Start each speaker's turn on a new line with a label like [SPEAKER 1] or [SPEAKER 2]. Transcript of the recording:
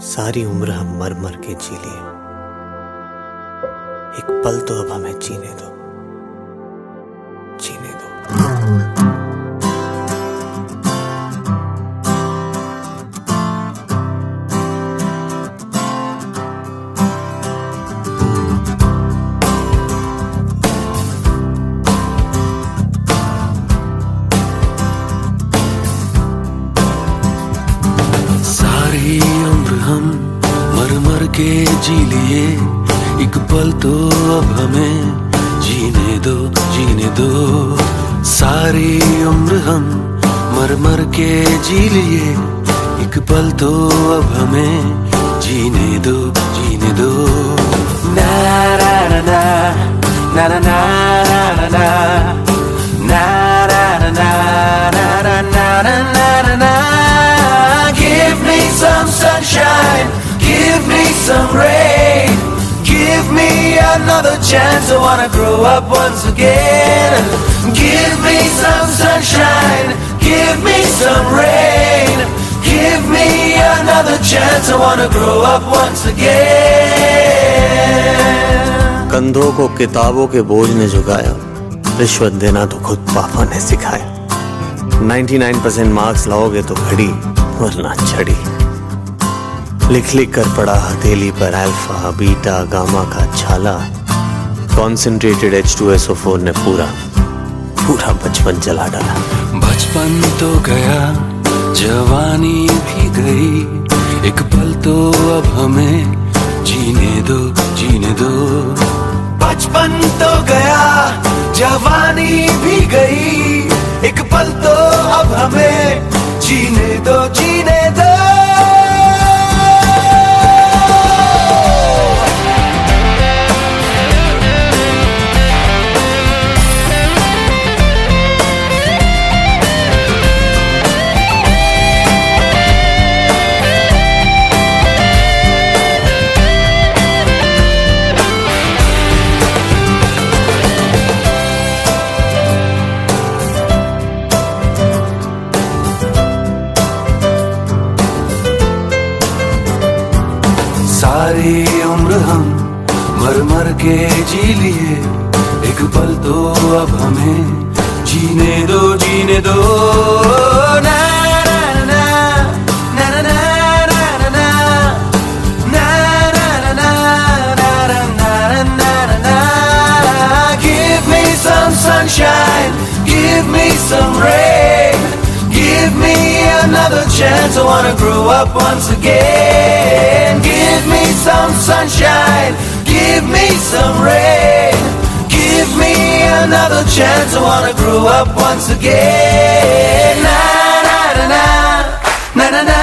[SPEAKER 1] सारी उम्र हम मर मर के जी लिए, एक पल तो अब हमें जीने दो, जीने दो।
[SPEAKER 2] सारी उम्र हम मर मर के जी लिए, एक पल तो अब हमें जीने दो, जीने दो। सारी उम्र हम मर मर के जी लिए, एक पल तो अब हमें जीने दो, जीने दो। ना ना ना ना ना ना ना ना ना ना ना ना ना ना ना। Give me some sunshine, give me some rain, give me another chance. I wanna grow up once again. Give me some sunshine, give me some rain, give me another chance. I wanna grow up once again.
[SPEAKER 1] कंधों को किताबों के बोझ ने झुकाया, रिश्वत देना तो खुद पापा ने सिखाया। 99% मार्क्स लाओगे तो घड़ी वरना छड़ी, लिख लिख कर पढ़ा हथेली पर अल्फा बीटा गामा का छाला। कॉन्सेंट्रेटेड H2SO4 ने पूरा पूरा बचपन जला डाला।
[SPEAKER 2] बचपन तो गया, जवानी भी गई, एक पल तो अब हमें जीने दो, जीने दो। बचपन तो गया, जवानी भी गई, एक पल तो अब हमें जीने दो, जीने दो। सारी उम्र हम मर मर के जी लिए, एक पल तो अब हमें जीने दो, जीने दो। ना ना ना ना ना ना ना ना ना ना ना ना। Give me some sunshine, give me some rain, give me another chance. I wanna grow up once again. Give me some sunshine, give me some rain, give me another chance. I wanna grow up once again. Na na na na na na na.